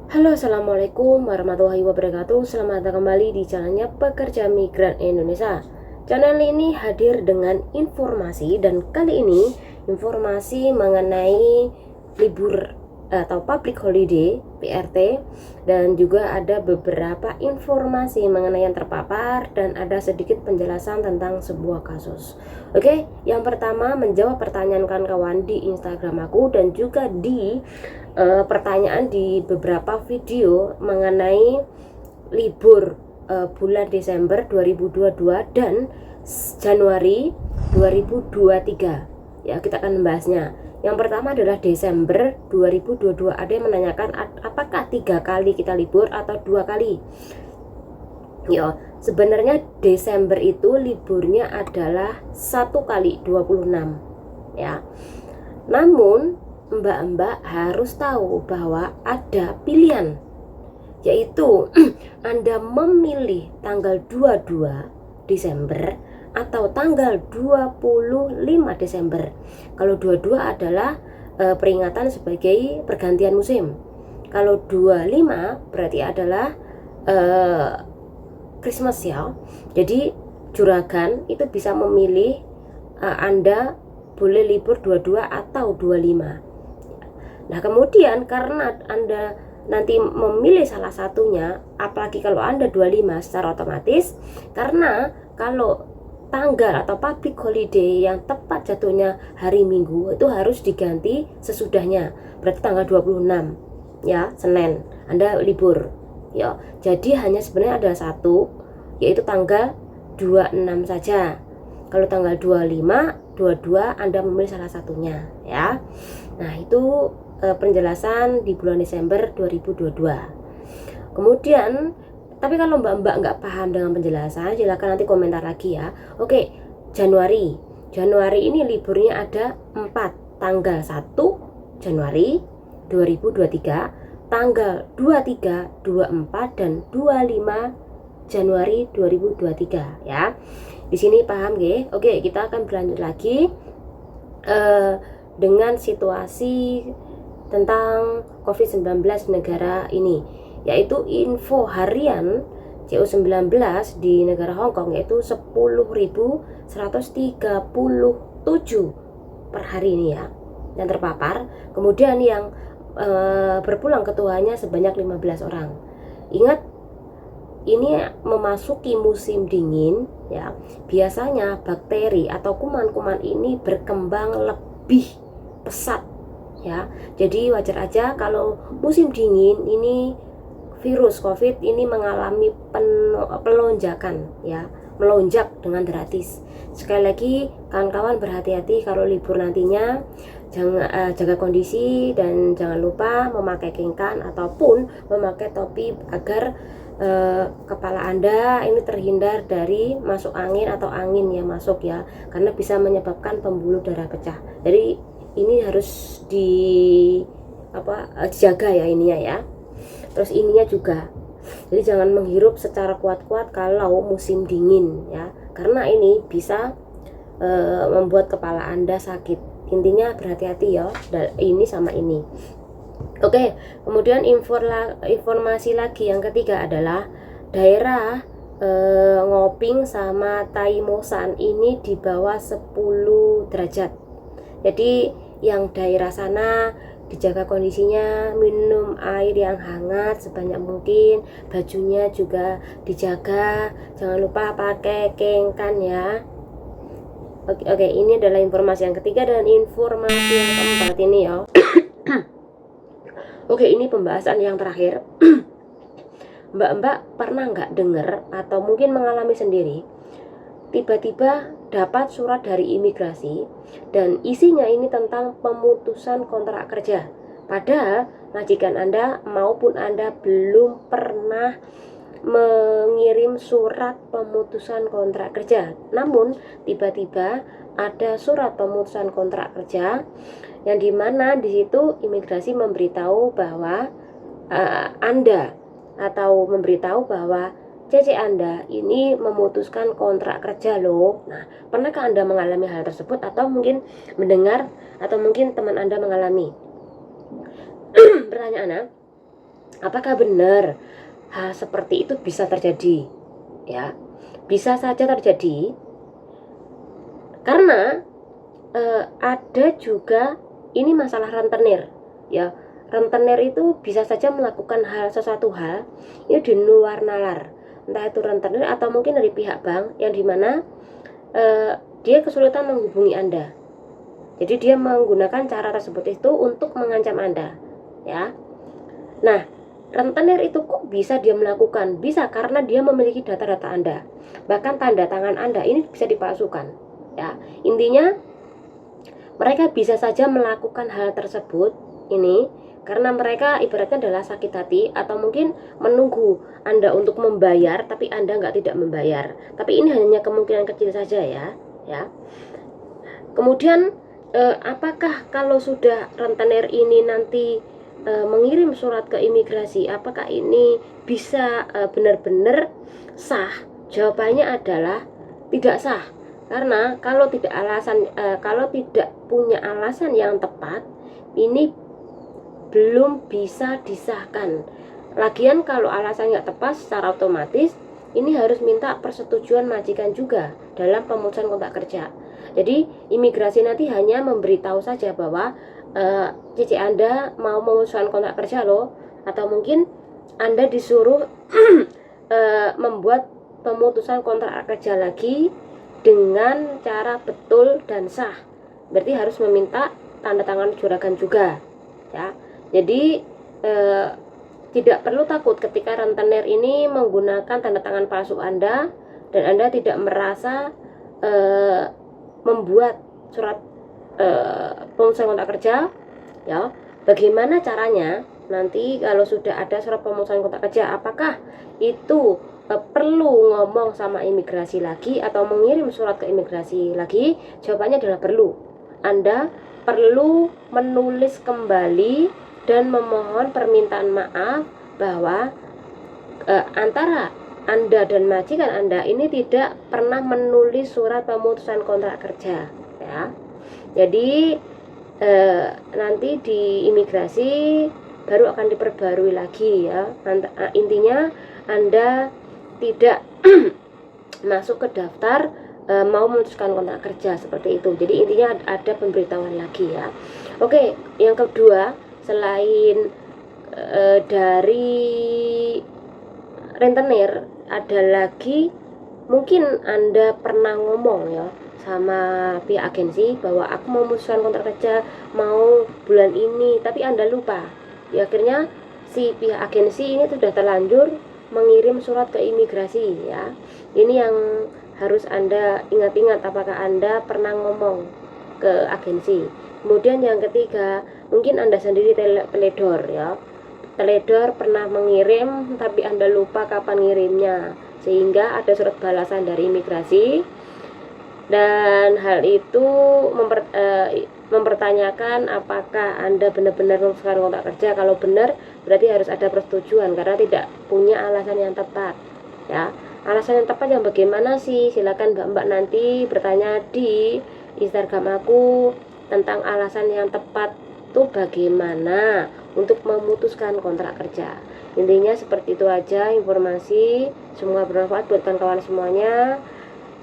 Halo, assalamualaikum warahmatullahi wabarakatuh. Selamat datang kembali di channelnya Pekerja Migran Indonesia. Channel ini hadir dengan informasi, dan kali ini informasi mengenai libur atau public holiday PRT, dan juga ada beberapa informasi mengenai yang terpapar dan ada sedikit penjelasan tentang sebuah kasus. Oke, yang pertama menjawab pertanyaan kawan-kawan di Instagram aku dan juga di pertanyaan di beberapa video mengenai libur bulan Desember 2022 dan Januari 2023. Ya, kita akan membahasnya. Yang pertama adalah Desember 2022. Ada yang menanyakan apakah 3 kali kita libur atau 2 kali. Ya, sebenarnya Desember itu liburnya adalah 1 kali 26 ya. Namun mbak-mbak harus tahu bahwa ada pilihan, yaitu Anda memilih tanggal 22 Desember atau tanggal 25 Desember. Kalau 22 adalah peringatan sebagai pergantian musim. Kalau 25 berarti adalah Christmas ya. Jadi juragan itu bisa memilih Anda boleh libur 22 atau 25. Nah, kemudian karena Anda nanti memilih salah satunya, apalagi kalau Anda 25 secara otomatis, karena kalau tanggal atau public holiday yang tepat jatuhnya hari Minggu itu harus diganti sesudahnya. Berarti tanggal 26 ya, Senin Anda libur. Ya, jadi hanya sebenarnya ada satu, yaitu tanggal 26 saja. Kalau tanggal 25, 22 Anda memilih salah satunya ya. Nah, itu penjelasan di bulan Desember 2022. Kemudian, tapi kalau mbak-mbak nggak paham dengan penjelasan, silakan nanti komentar lagi ya. Oke, Januari ini liburnya ada 4, tanggal 1 Januari 2023, tanggal 23, 24, dan 25 Januari 2023 ya. Di sini paham ya? Oke, kita akan berlanjut lagi dengan situasi tentang COVID-19 negara ini, yaitu info harian CO19 di negara Hong Kong yaitu 10.137 per hari ini ya yang terpapar. Kemudian yang berpulang ke Tuhannya sebanyak 15 orang. Ingat, ini memasuki musim dingin ya. Biasanya bakteri atau kuman-kuman ini berkembang lebih pesat ya. Jadi wajar aja kalau musim dingin ini virus COVID ini mengalami pelonjakan ya, melonjak dengan drastis. Sekali lagi kawan-kawan berhati-hati kalau libur nantinya, jangan jaga kondisi dan jangan lupa memakai kengkan ataupun memakai topi agar kepala Anda ini terhindar dari masuk angin atau angin yang masuk ya, karena bisa menyebabkan pembuluh darah pecah. Jadi ini harus dijaga ya ininya ya. Terus ininya juga, jadi jangan menghirup secara kuat-kuat kalau musim dingin ya, karena ini bisa membuat kepala Anda sakit. Intinya berhati-hati ya, ini sama ini. Oke, kemudian informasi lagi yang ketiga adalah daerah Ngoping sama Taimosan ini di bawah 10 derajat. Jadi yang daerah sana dijaga kondisinya, minum air yang hangat sebanyak mungkin, bajunya juga dijaga, jangan lupa pakai kengkan ya. Oke, ini adalah informasi yang ketiga, dan informasi yang keempat ini ya. Oke, ini pembahasan yang terakhir. Mbak-mbak pernah nggak dengar atau mungkin mengalami sendiri, tiba-tiba dapat surat dari imigrasi dan isinya ini tentang pemutusan kontrak kerja, padahal majikan Anda maupun Anda belum pernah mengirim surat pemutusan kontrak kerja, namun tiba-tiba ada surat pemutusan kontrak kerja yang dimana di situ imigrasi memberitahu bahwa Anda atau memberitahu bahwa CC Anda ini memutuskan kontrak kerja loh. Nah, pernahkah Anda mengalami hal tersebut atau mungkin mendengar atau mungkin teman Anda mengalami? Pertanyaannya, Apakah benar hal seperti itu bisa terjadi? Ya, bisa saja terjadi karena ada juga ini masalah rentenir. Ya, rentenir itu bisa saja melakukan sesuatu hal ini di luar nalar, entah itu rentenir atau mungkin dari pihak bank yang dimana dia kesulitan menghubungi Anda. Jadi dia menggunakan cara tersebut itu untuk mengancam Anda, ya. Nah, rentenir itu kok bisa dia melakukan? Bisa karena dia memiliki data-data Anda. Bahkan tanda tangan Anda ini bisa dipalsukan, ya. Intinya mereka bisa saja melakukan hal tersebut ini karena mereka ibaratnya adalah sakit hati atau mungkin menunggu Anda untuk membayar tapi Anda tidak membayar. Tapi ini hanya kemungkinan kecil saja ya. Kemudian apakah kalau sudah rentenir ini nanti mengirim surat ke imigrasi, apakah ini bisa benar-benar sah? Jawabannya adalah tidak sah. Karena kalau tidak punya alasan yang tepat, ini belum bisa disahkan. Lagian kalau alasan nggak tepat secara otomatis ini harus minta persetujuan majikan juga dalam pemutusan kontrak kerja. Jadi imigrasi nanti hanya memberitahu saja bahwa cici Anda mau memutuskan kontrak kerja loh, atau mungkin Anda disuruh membuat pemutusan kontrak kerja lagi dengan cara betul dan sah. Berarti harus meminta tanda tangan juragan juga, ya. Jadi tidak perlu takut ketika rentenir ini menggunakan tanda tangan palsu Anda dan Anda tidak merasa membuat surat pemutusan kontrak kerja, ya. Bagaimana caranya nanti kalau sudah ada surat pemutusan kontrak kerja? Apakah itu perlu ngomong sama imigrasi lagi atau mengirim surat ke imigrasi lagi? Jawabannya adalah perlu. Anda perlu menulis kembali dan memohon permintaan maaf bahwa antara Anda dan majikan Anda ini tidak pernah menulis surat pemutusan kontrak kerja, ya. Jadi nanti di imigrasi baru akan diperbarui lagi, ya. Intinya Anda tidak masuk ke daftar mau memutuskan kontrak kerja seperti itu. Jadi intinya ada pemberitahuan lagi, ya. Oke, yang kedua, selain dari rentenir, ada lagi mungkin Anda pernah ngomong ya sama pihak agensi bahwa aku mau memutuskan kontrak kerja mau bulan ini, tapi Anda lupa. Ya, akhirnya si pihak agensi ini sudah terlanjur mengirim surat ke imigrasi, ya. Ini yang harus Anda ingat-ingat, apakah Anda pernah ngomong ke agensi. Kemudian yang ketiga, mungkin Anda sendiri teledor, ya. Teledor pernah mengirim tapi Anda lupa kapan ngirimnya, sehingga ada surat balasan dari imigrasi dan hal itu mempertanyakan apakah Anda benar-benar memutuskan kontrak kerja. Kalau benar berarti harus ada persetujuan karena tidak punya alasan yang tepat, ya. Alasan yang tepat yang bagaimana sih? Silakan Mbak nanti bertanya di Instagram aku tentang alasan yang tepat itu bagaimana untuk memutuskan kontrak kerja. Intinya seperti itu aja informasi, semoga bermanfaat buat kawan-kawan semuanya.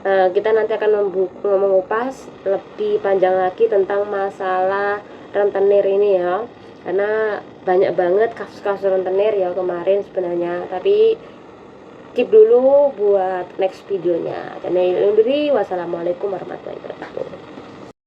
Kita nanti akan mengupas lebih panjang lagi tentang masalah rentenir ini, ya, karena banyak banget kasus-kasus rentenir ya kemarin sebenarnya, tapi keep dulu buat next videonya. Dan ini, wassalamualaikum warahmatullahi wabarakatuh.